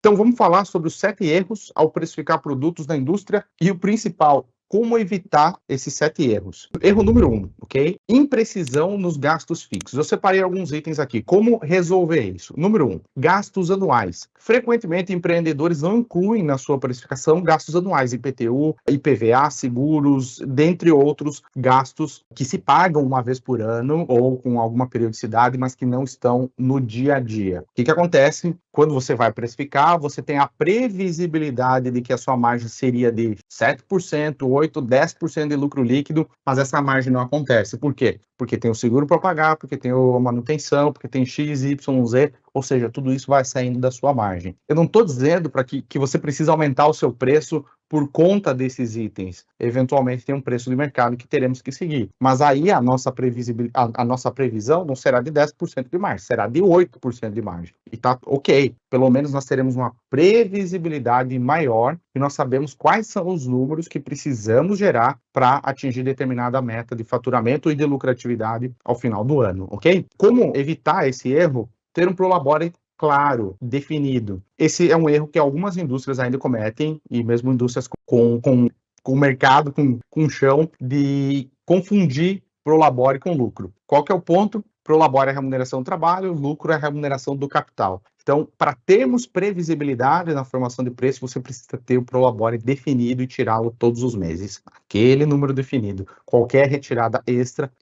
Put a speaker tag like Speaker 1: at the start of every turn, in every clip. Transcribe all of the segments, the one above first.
Speaker 1: Então vamos falar sobre os 7 erros ao precificar produtos na indústria e o principal, como evitar esses 7 erros. Erro número 1, ok? Imprecisão nos gastos fixos. Eu separei alguns itens aqui. Como resolver isso? Número 1, gastos anuais. Frequentemente, empreendedores não incluem na sua precificação gastos anuais, IPTU, IPVA, seguros, dentre outros gastos que se pagam uma vez por ano ou com alguma periodicidade, mas que não estão no dia a dia. O que acontece? Quando você vai precificar, você tem a previsibilidade de que a sua margem seria de 7%, 8%, 10% de lucro líquido, mas essa margem não acontece. Por quê? Porque tem o seguro para pagar, porque tem a manutenção, porque tem X, Y, Z, ou seja, tudo isso vai saindo da sua margem. Eu não estou dizendo para que você precisa aumentar o seu preço por conta desses itens. Eventualmente tem um preço de mercado que teremos que seguir. Mas aí a nossa previsão não será de 10% de margem, será de 8% de margem. E tá ok. Pelo menos nós teremos uma previsibilidade maior e nós sabemos quais são os números que precisamos gerar para atingir determinada meta de faturamento e de lucratividade ao final do ano, ok? Como evitar esse erro? Ter um Prolabore claro, definido. Esse é um erro que algumas indústrias ainda cometem, e mesmo indústrias com o mercado, com chão, de confundir Prolabore com lucro. Qual que é o ponto? Prolabore é a remuneração do trabalho, lucro é a remuneração do capital. Então, para termos previsibilidade na formação de preço, você precisa ter o Prolabore definido e tirá-lo todos os meses. Aquele número definido. Qualquer retirada extra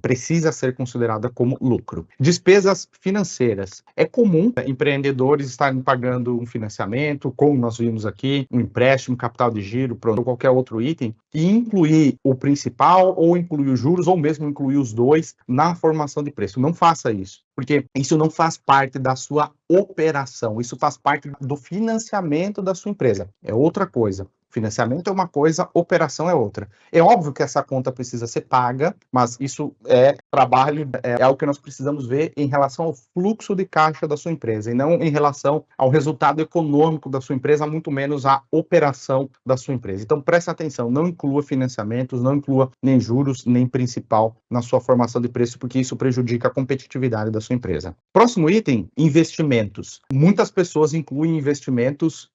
Speaker 1: precisa ser considerada como lucro. Despesas financeiras. É comum empreendedores estarem pagando um financiamento, como nós vimos aqui, um empréstimo, capital de giro, ou qualquer outro item, e incluir o principal, ou incluir os juros, ou mesmo incluir os dois na formação de preço. Não faça isso, porque isso não faz parte da sua operação, isso faz parte do financiamento da sua empresa. É outra coisa. Financiamento é uma coisa, operação é outra. É óbvio que essa conta precisa ser paga, mas isso é trabalho, é algo que nós precisamos ver em relação ao fluxo de caixa da sua empresa, e não em relação ao resultado econômico da sua empresa, muito menos à operação da sua empresa. Então, preste atenção, não inclua financiamentos, não inclua nem juros, nem principal na sua formação de preço, porque isso prejudica a competitividade da sua empresa. Próximo item, investimentos. Muitas pessoas incluem investimentos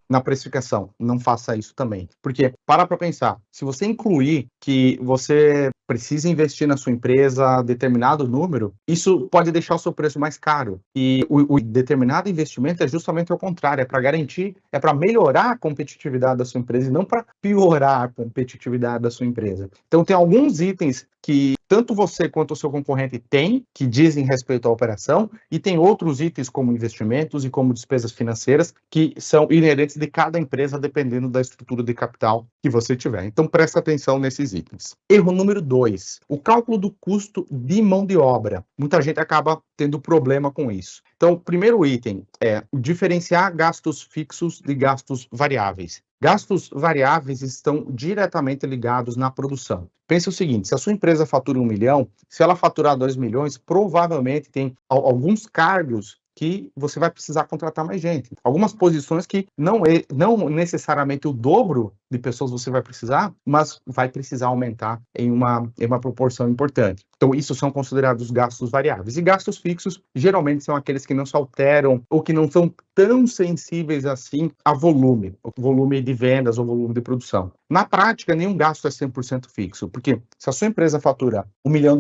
Speaker 1: na precificação. Não faça isso também. Porque, para pensar, se você incluir que você precisa investir na sua empresa determinado número, isso pode deixar o seu preço mais caro. E o determinado investimento é justamente o contrário, é para garantir, é para melhorar a competitividade da sua empresa e não para piorar a competitividade da sua empresa. Então, tem alguns itens que tanto você quanto o seu concorrente tem, que dizem respeito à operação, e tem outros itens como investimentos e como despesas financeiras, que são inerentes de cada empresa, dependendo da estrutura de capital que você tiver. Então, presta atenção nesses itens. Erro número 2, o cálculo do custo de mão de obra. Muita gente acaba tendo problema com isso. Então, o primeiro item é diferenciar gastos fixos de gastos variáveis. Gastos variáveis estão diretamente ligados na produção. Pense o seguinte, se a sua empresa fatura 1 milhão, se ela faturar 2 milhões, provavelmente tem alguns cargos que você vai precisar contratar mais gente. Algumas posições que não necessariamente o dobro de pessoas você vai precisar, mas vai precisar aumentar em uma proporção importante. Então, isso são considerados gastos variáveis. E gastos fixos, geralmente, são aqueles que não se alteram ou que não são tão sensíveis assim a volume de vendas ou volume de produção. Na prática, nenhum gasto é 100% fixo, porque se a sua empresa fatura R$1 milhão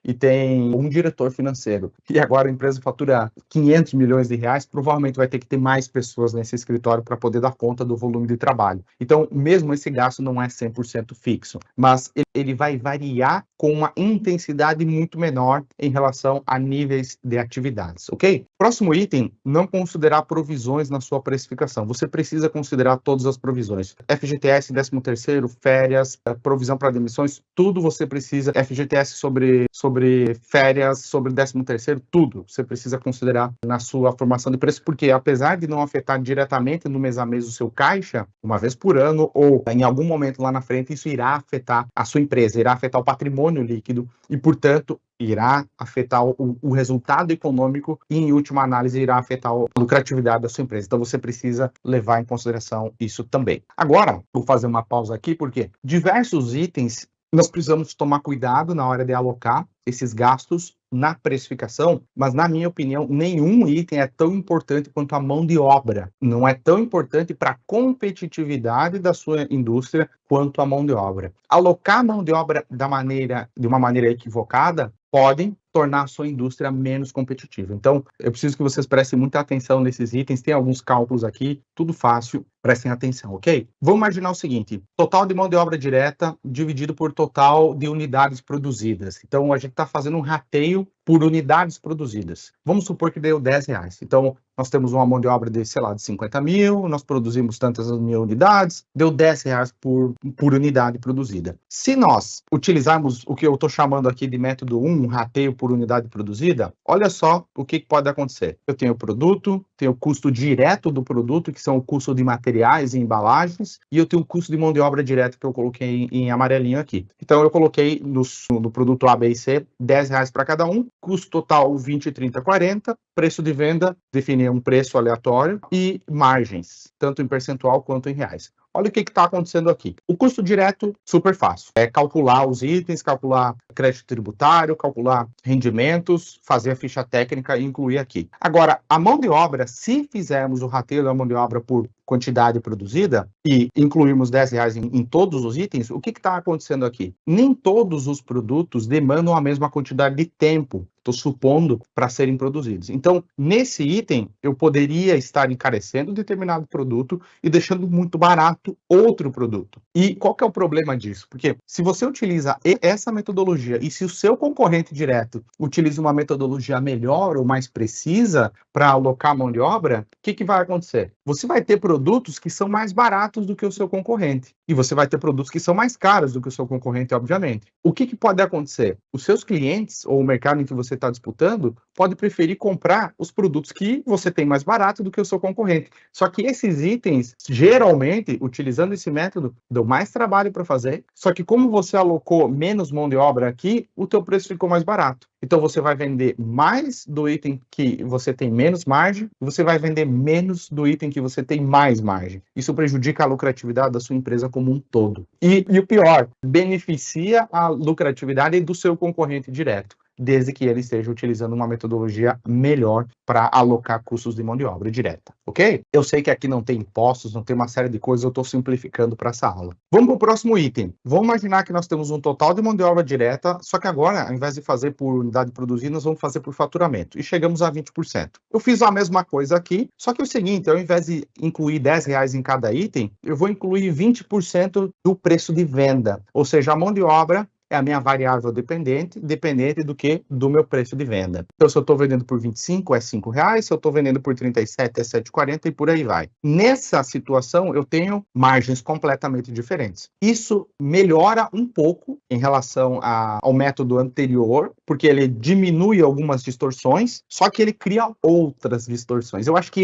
Speaker 1: e tem um diretor financeiro, e agora a empresa fatura R$500 milhões, provavelmente vai ter que ter mais pessoas nesse escritório para poder dar conta do volume de trabalho. Então, mesmo esse gasto não é 100% fixo, mas ele vai variar com uma intensidade muito menor em relação a níveis de atividades, ok? Próximo item, não considerar provisões na sua precificação. Você precisa considerar todas as provisões. FGTS, 13º, férias, provisão para demissões, tudo você precisa. FGTS sobre férias, sobre 13º, tudo você precisa considerar na sua formação de preço, porque apesar de não afetar diretamente no mês a mês o seu caixa, uma vez por ano ou em algum momento lá na frente, isso irá afetar a sua empresa, irá afetar o patrimônio líquido e, portanto, irá afetar o resultado econômico e, em última análise, irá afetar a lucratividade da sua empresa. Então, você precisa levar em consideração isso também. Agora, vou fazer uma pausa aqui, porque diversos itens nós precisamos tomar cuidado na hora de alocar esses gastos na precificação, mas na minha opinião, nenhum item é tão importante quanto a mão de obra. Não é tão importante para a competitividade da sua indústria quanto a mão de obra. Alocar a mão de obra de uma maneira equivocada podem tornar a sua indústria menos competitiva. Então, eu preciso que vocês prestem muita atenção nesses itens. Tem alguns cálculos aqui, tudo fácil, prestem atenção, ok? Vamos imaginar o seguinte, total de mão de obra direta dividido por total de unidades produzidas. Então, a gente está fazendo um rateio por unidades produzidas. Vamos supor que deu R$10. Então, nós temos uma mão de obra de, sei lá, de 50 mil, nós produzimos tantas mil unidades, deu R$10 por unidade produzida. Se nós utilizarmos o que eu estou chamando aqui de método 1, rateio por unidade produzida, olha só o que pode acontecer. Eu tenho o produto, tenho o custo direto do produto, que são o custo de materiais e embalagens, e eu tenho o custo de mão de obra direta que eu coloquei em amarelinho aqui. Então, eu coloquei no produto A, B e C, R$10 para cada um, custo total 20, 30, 40, preço de venda, definir um preço aleatório e margens, tanto em percentual quanto em reais. Olha o que está acontecendo aqui. O custo direto, super fácil. É calcular os itens, calcular crédito tributário, calcular rendimentos, fazer a ficha técnica e incluir aqui. Agora, a mão de obra, se fizermos o rateio da mão de obra por quantidade produzida e incluirmos R$10 em todos os itens, o que está acontecendo aqui? Nem todos os produtos demandam a mesma quantidade de tempo, estou supondo, para serem produzidos. Então, nesse item, eu poderia estar encarecendo determinado produto e deixando muito barato outro produto. E qual que é o problema disso? Porque se você utiliza essa metodologia e se o seu concorrente direto utiliza uma metodologia melhor ou mais precisa para alocar a mão de obra, o que vai acontecer? Você vai ter produtos que são mais baratos do que o seu concorrente. E você vai ter produtos que são mais caros do que o seu concorrente, obviamente. O que pode acontecer? Os seus clientes ou o mercado em que você está disputando pode preferir comprar os produtos que você tem mais barato do que o seu concorrente. Só que esses itens, geralmente, utilizando esse método, dão mais trabalho para fazer. Só que como você alocou menos mão de obra aqui, o teu preço ficou mais barato. Então você vai vender mais do item que você tem menos margem e você vai vender menos do item que você tem mais margem. Isso prejudica a lucratividade da sua empresa como um todo. E o pior, beneficia a lucratividade do seu concorrente direto, desde que ele esteja utilizando uma metodologia melhor para alocar custos de mão de obra direta, ok? Eu sei que aqui não tem impostos, não tem uma série de coisas, eu estou simplificando para essa aula. Vamos para o próximo item. Vamos imaginar que nós temos um total de mão de obra direta, só que agora, ao invés de fazer por unidade produzida, nós vamos fazer por faturamento, e chegamos a 20%. Eu fiz a mesma coisa aqui, só que é o seguinte, ao invés de incluir R$10 em cada item, eu vou incluir 20% do preço de venda, ou seja, a mão de obra é a minha variável dependente do que? Do meu preço de venda. Então, se eu estou vendendo por 25, é R$5, se eu estou vendendo por 37, é 7,40 e por aí vai. Nessa situação, eu tenho margens completamente diferentes. Isso melhora um pouco em relação ao método anterior, porque ele diminui algumas distorções, só que ele cria outras distorções. Eu acho que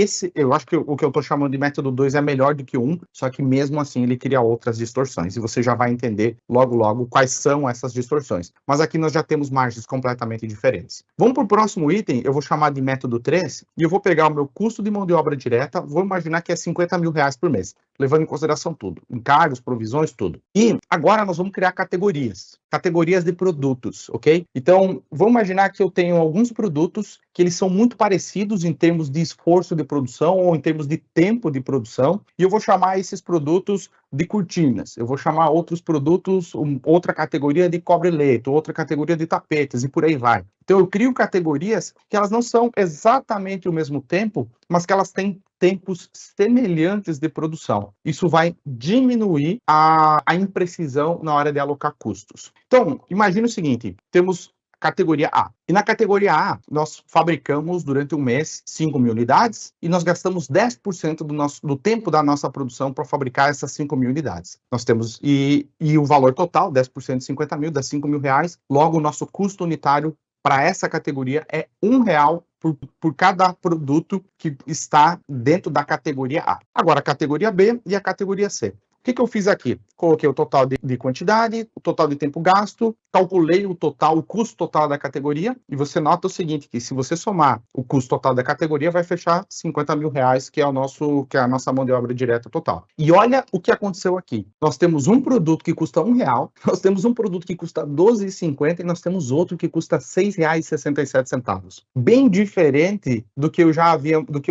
Speaker 1: o que eu estou chamando de método 2 é melhor do que o 1, só que mesmo assim ele cria outras distorções. E você já vai entender logo quais são essas distorções. Mas aqui nós já temos margens completamente diferentes. Vamos para o próximo item, eu vou chamar de método 3, e eu vou pegar o meu custo de mão de obra direta, vou imaginar que é R$50 mil por mês, levando em consideração tudo, encargos, provisões, tudo. E agora nós vamos criar categorias de produtos, ok? Então, vamos imaginar que eu tenho alguns produtos que eles são muito parecidos em termos de esforço de produção ou em termos de tempo de produção, e eu vou chamar esses produtos de cortinas, eu vou chamar outros produtos, outra categoria de cobre-leito, outra categoria de tapetes e por aí vai. Então eu crio categorias que elas não são exatamente o mesmo tempo, mas que elas têm tempos semelhantes de produção. Isso vai diminuir a imprecisão na hora de alocar custos. Então, imagine o seguinte, temos categoria A. E na categoria A, nós fabricamos durante um mês 5 mil unidades e nós gastamos 10% do tempo da nossa produção para fabricar essas 5 mil unidades. Nós temos, e o valor total, 10% de 50 mil, dá R$5 mil, logo o nosso custo unitário para essa categoria é R$1 por cada produto que está dentro da categoria A. Agora, a categoria B e a categoria C. O que eu fiz aqui? Coloquei o total de quantidade, o total de tempo gasto, calculei o custo total da categoria, e você nota o seguinte, que se você somar o custo total da categoria, vai fechar 50 mil reais, que é a nossa mão de obra direta total. E olha o que aconteceu aqui. Nós temos um produto que custa R$1, nós temos um produto que custa R$12,50 e nós temos outro que custa R$6,67. Bem diferente do que eu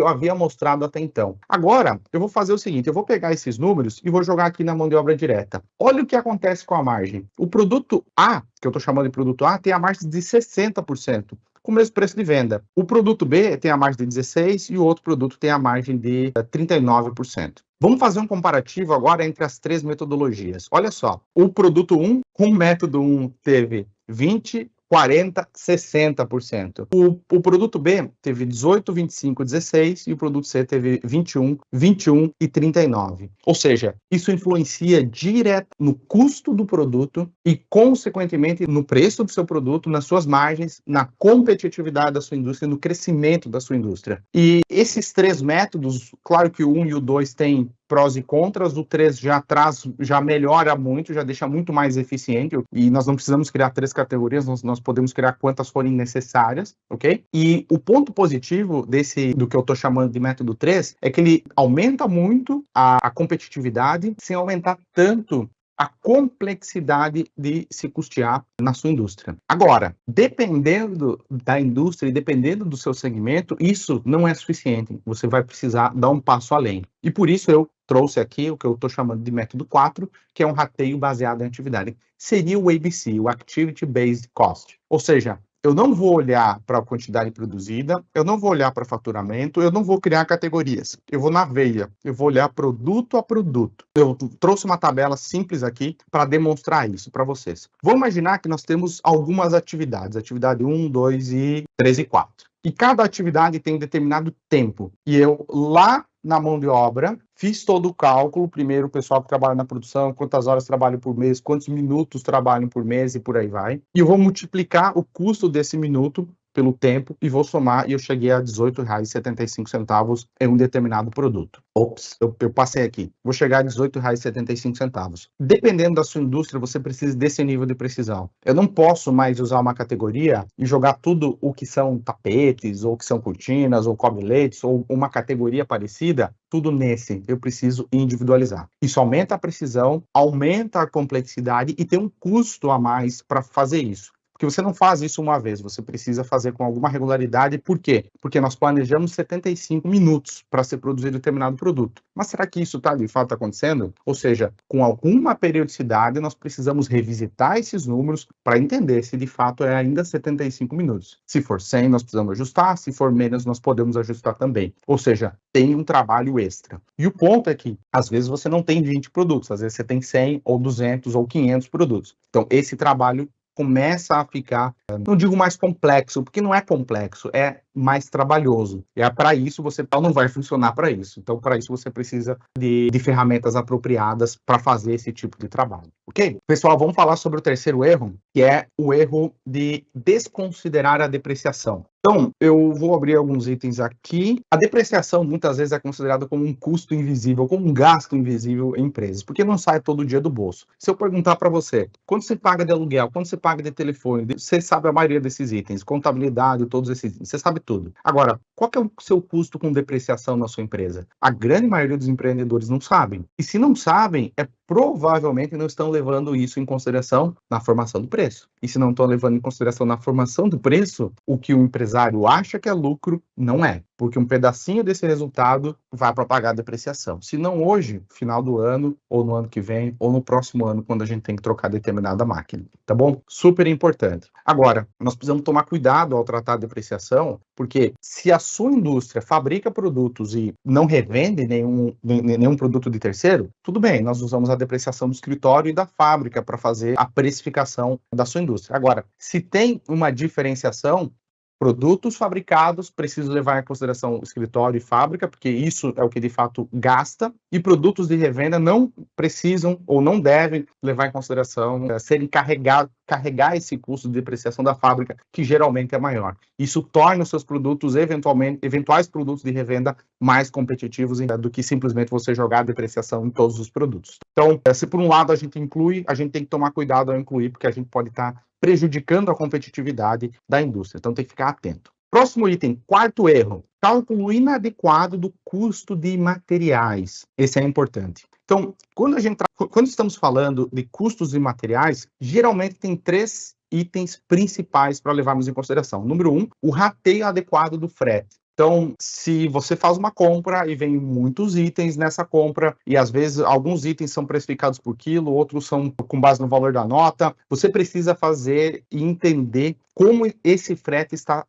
Speaker 1: havia mostrado até então. Agora, eu vou fazer o seguinte, eu vou pegar esses números e vou jogar aqui na mão de obra direta. Olha o que acontece com a margem. O produto A, que eu estou chamando de produto A, tem a margem de 60%. Com o mesmo preço de venda. O produto B tem a margem de 16% e o outro produto tem a margem de 39%. Vamos fazer um comparativo agora entre as três metodologias. Olha só, o produto 1, com o método 1, teve 20%, 40%, 60%. O produto B teve 18%, 25%, 16%, e o produto C teve 21%, 21% e 39%. Ou seja, isso influencia direto no custo do produto e, consequentemente, no preço do seu produto, nas suas margens, na competitividade da sua indústria, no crescimento da sua indústria. E esses três métodos, claro que o 1 e o 2 têm prós e contras, o 3 já melhora muito, já deixa muito mais eficiente, e nós não precisamos criar três categorias, nós podemos criar quantas forem necessárias, ok? E o ponto positivo do que eu estou chamando de método 3 é que ele aumenta muito a competitividade sem aumentar tanto a complexidade de se custear na sua indústria. Agora, dependendo da indústria e dependendo do seu segmento, isso não é suficiente. Você vai precisar dar um passo além. E por isso eu trouxe aqui o que eu estou chamando de método 4, que é um rateio baseado em atividade. Seria o ABC, o Activity Based Cost. Ou seja, eu não vou olhar para a quantidade produzida, eu não vou olhar para faturamento, eu não vou criar categorias. Eu vou na veia, eu vou olhar produto a produto. Eu trouxe uma tabela simples aqui para demonstrar isso para vocês. Vamos imaginar que nós temos algumas atividades, atividade 1, 2 e 3 e 4. E cada atividade tem um determinado tempo. E eu, lá na mão de obra, fiz todo o cálculo, primeiro o pessoal que trabalha na produção, quantas horas trabalham por mês, quantos minutos trabalham por mês e por aí vai. E eu vou multiplicar o custo desse minuto pelo tempo e vou somar, e eu cheguei a R$18,75 em um determinado produto. Ops, eu passei aqui. Vou chegar a R$18,75. Dependendo da sua indústria, você precisa desse nível de precisão. Eu não posso mais usar uma categoria e jogar tudo o que são tapetes, ou que são cortinas, ou cobre-letes, ou uma categoria parecida, tudo nesse. Eu preciso individualizar. Isso aumenta a precisão, aumenta a complexidade e tem um custo a mais para fazer isso. Porque você não faz isso uma vez, você precisa fazer com alguma regularidade. Por quê? Porque nós planejamos 75 minutos para ser produzido determinado produto. Mas será que isso está de fato acontecendo? Ou seja, com alguma periodicidade, nós precisamos revisitar esses números para entender se de fato é ainda 75 minutos. Se for 100, nós precisamos ajustar, se for menos, nós podemos ajustar também. Ou seja, tem um trabalho extra. E o ponto é que, às vezes, você não tem 20 produtos, às vezes você tem 100 ou 200 ou 500 produtos. Então, esse trabalho começa a ficar, não digo mais complexo, porque não é complexo, é mais trabalhoso. E é para isso você não vai funcionar para isso. Então, para isso você precisa de ferramentas apropriadas para fazer esse tipo de trabalho. Ok? Pessoal, vamos falar sobre o terceiro erro, que é o erro de desconsiderar a depreciação. Então, eu vou abrir alguns itens aqui. A depreciação muitas vezes é considerada como um custo invisível, como um gasto invisível em empresas, porque não sai todo dia do bolso. Se eu perguntar para você, quanto você paga de aluguel, quanto você paga de telefone, você sabe a maioria desses itens, contabilidade, todos esses itens, você sabe tudo. Agora, qual que é o seu custo com depreciação na sua empresa? A grande maioria dos empreendedores não sabem. E se não sabem, provavelmente não estão levando isso em consideração na formação do preço. E se não estão levando em consideração na formação do preço, o que o empresário acha que é lucro, não é. Porque um pedacinho desse resultado vai para pagar a depreciação. Se não hoje, final do ano, ou no ano que vem, ou no próximo ano, quando a gente tem que trocar determinada máquina. Tá bom? Super importante. Agora, nós precisamos tomar cuidado ao tratar a depreciação, porque se a sua indústria fabrica produtos e não revende nenhum produto de terceiro, tudo bem, nós usamos a depreciação do escritório e da fábrica para fazer a precificação da sua indústria. Agora, se tem uma diferenciação, Produtos fabricados, preciso levar em consideração escritório e fábrica, porque isso é o que de fato gasta, e produtos de revenda não precisam ou não devem levar em consideração serem carregar esse custo de depreciação da fábrica, que geralmente é maior. Isso torna os seus produtos, eventuais produtos de revenda, mais competitivos do que simplesmente você jogar a depreciação em todos os produtos. Então, se por um lado a gente inclui, a gente tem que tomar cuidado ao incluir, porque a gente pode estar prejudicando a competitividade da indústria. Então, tem que ficar atento. Próximo item, quarto erro, cálculo inadequado do custo de materiais. Esse é importante. Então, quando estamos falando de custos de materiais, geralmente tem 3 itens principais para levarmos em consideração. Número 1, o rateio adequado do frete. Então, se você faz uma compra e vem muitos itens nessa compra, e às vezes alguns itens são precificados por quilo, outros são com base no valor da nota, você precisa fazer e entender como esse frete está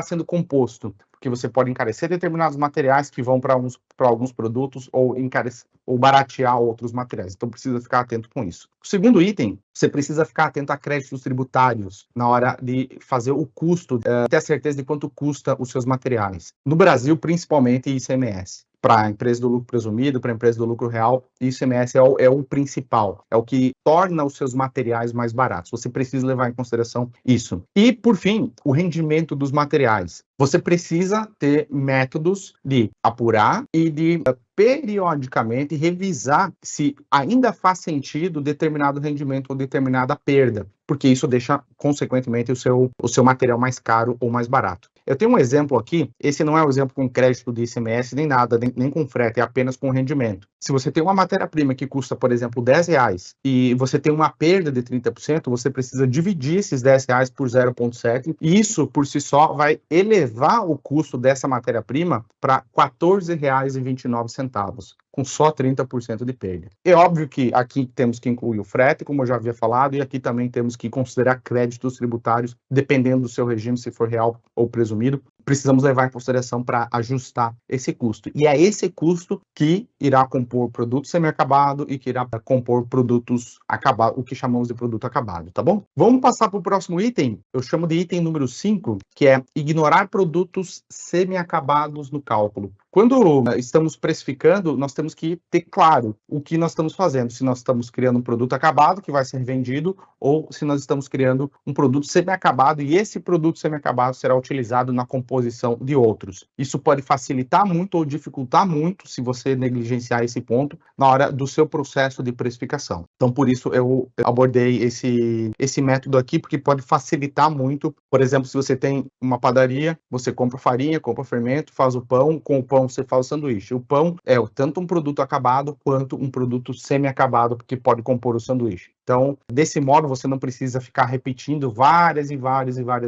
Speaker 1: sendo composto, porque você pode encarecer determinados materiais que vão para alguns produtos ou baratear outros materiais. Então, precisa ficar atento com isso. O segundo item, você precisa ficar atento a créditos tributários na hora de fazer o custo, ter a certeza de quanto custa os seus materiais. No Brasil, principalmente ICMS. Para a empresa do lucro presumido, para a empresa do lucro real, ICMS é o principal, é o que torna os seus materiais mais baratos. Você precisa levar em consideração isso. E, por fim, o rendimento dos materiais. Você precisa ter métodos de apurar e de periodicamente revisar se ainda faz sentido determinado rendimento ou determinada perda, porque isso deixa, consequentemente, o seu material mais caro ou mais barato. Eu tenho um exemplo aqui, esse não é um exemplo com crédito de ICMS, nem nada, nem com frete, é apenas com rendimento. Se você tem uma matéria-prima que custa, por exemplo, R$10 e você tem uma perda de 30%, você precisa dividir esses R$10 por 0,7 e isso, por si só, vai elevar o custo dessa matéria-prima para R$14,29, com só 30% de perda. É óbvio que aqui temos que incluir o frete, como eu já havia falado, e aqui também temos que considerar créditos tributários, dependendo do seu regime, se for real ou presumido. Precisamos levar em consideração para ajustar esse custo. E é esse custo que irá compor produto semi-acabado e que irá compor produtos acabados, o que chamamos de produto acabado, tá bom? Vamos passar para o próximo item. Eu chamo de item número 5, que é ignorar produtos semi-acabados no cálculo. Quando estamos precificando, nós temos que ter claro o que nós estamos fazendo. Se nós estamos criando um produto acabado que vai ser vendido ou se nós estamos criando um produto semi-acabado e esse produto semi-acabado será utilizado na composição de outros. Isso pode facilitar muito ou dificultar muito se você negligenciar esse ponto na hora do seu processo de precificação. Então, por isso eu abordei esse método aqui, porque pode facilitar muito. Por exemplo, se você tem uma padaria, você compra farinha, compra fermento, faz o pão, com o pão você faz o sanduíche. O pão é tanto um produto acabado quanto um produto semi-acabado, porque pode compor o sanduíche. Então, desse modo, você não precisa ficar repetindo várias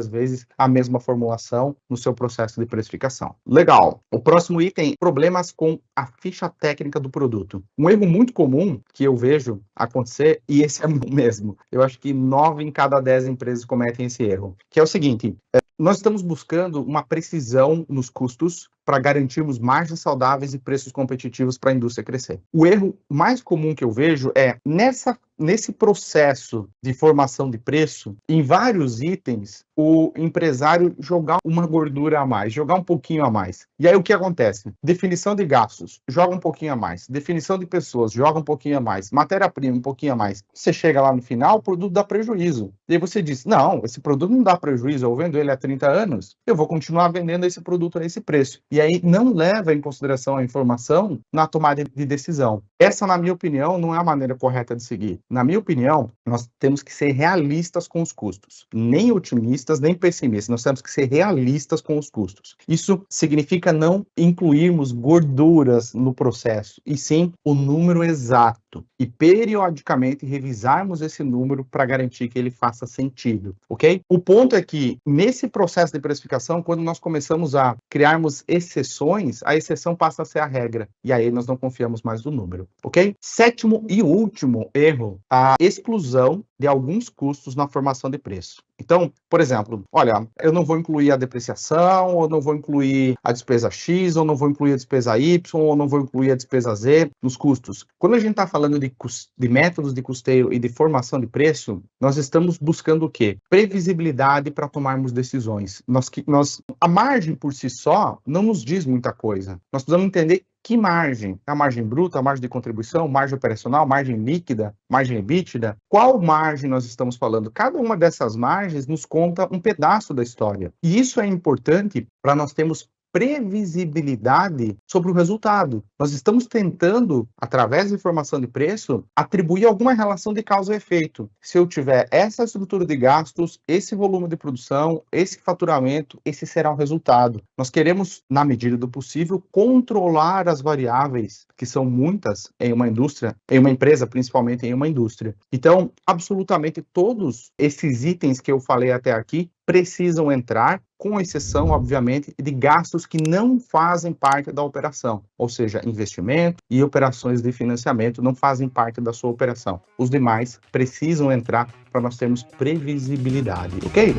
Speaker 1: vezes a mesma formulação no seu processo de precificação. Legal. O próximo item, problemas com a ficha técnica do produto. Um erro muito comum que eu vejo acontecer, e esse é mesmo, eu acho que 9 em cada 10 empresas cometem esse erro, que é o seguinte: nós estamos buscando uma precisão nos custos para garantirmos margens saudáveis e preços competitivos para a indústria crescer. O erro mais comum que eu vejo é nesse processo de formação de preço, em vários itens, o empresário jogar uma gordura a mais, jogar um pouquinho a mais. E aí o que acontece? Definição de gastos, joga um pouquinho a mais. Definição de pessoas, joga um pouquinho a mais. Matéria-prima, um pouquinho a mais. Você chega lá no final, o produto dá prejuízo. E aí você diz, não, esse produto não dá prejuízo, eu vendo ele há 30 anos, eu vou continuar vendendo esse produto a esse preço. E aí não leva em consideração a informação na tomada de decisão. Essa, na minha opinião, não é a maneira correta de seguir. Na minha opinião, nós temos que ser realistas com os custos. Nem otimistas, nem pessimistas. Nós temos que ser realistas com os custos. Isso significa não incluirmos gorduras no processo, e sim o número exato. E periodicamente revisarmos esse número para garantir que ele faça sentido, ok? O ponto é que, nesse processo de precificação, quando nós começamos a criarmos exceções, a exceção passa a ser a regra. E aí nós não confiamos mais no número, ok? Sétimo e último erro, a exclusão de alguns custos na formação de preço. Então, por exemplo, olha, eu não vou incluir a depreciação, ou não vou incluir a despesa X, ou não vou incluir a despesa Y, ou não vou incluir a despesa Z nos custos. Quando a gente está falando de métodos de custeio e de formação de preço, nós estamos buscando o quê? Previsibilidade para tomarmos decisões. A margem por si só não nos diz muita coisa. Nós precisamos entender que margem? A margem bruta, a margem de contribuição, margem operacional, margem líquida, margem EBITDA? Qual margem nós estamos falando? Cada uma dessas margens nos conta um pedaço da história. E isso é importante para nós termos previsibilidade sobre o resultado. Nós estamos tentando, através da informação de preço, atribuir alguma relação de causa e efeito. Se eu tiver essa estrutura de gastos, esse volume de produção, esse faturamento, esse será o resultado. Nós queremos, na medida do possível, controlar as variáveis, que são muitas em uma indústria, em uma empresa, principalmente em uma indústria. Então, absolutamente todos esses itens que eu falei até aqui precisam entrar, com exceção, obviamente, de gastos que não fazem parte da operação, ou seja, investimento e operações de financiamento não fazem parte da sua operação. Os demais precisam entrar para nós termos previsibilidade, ok?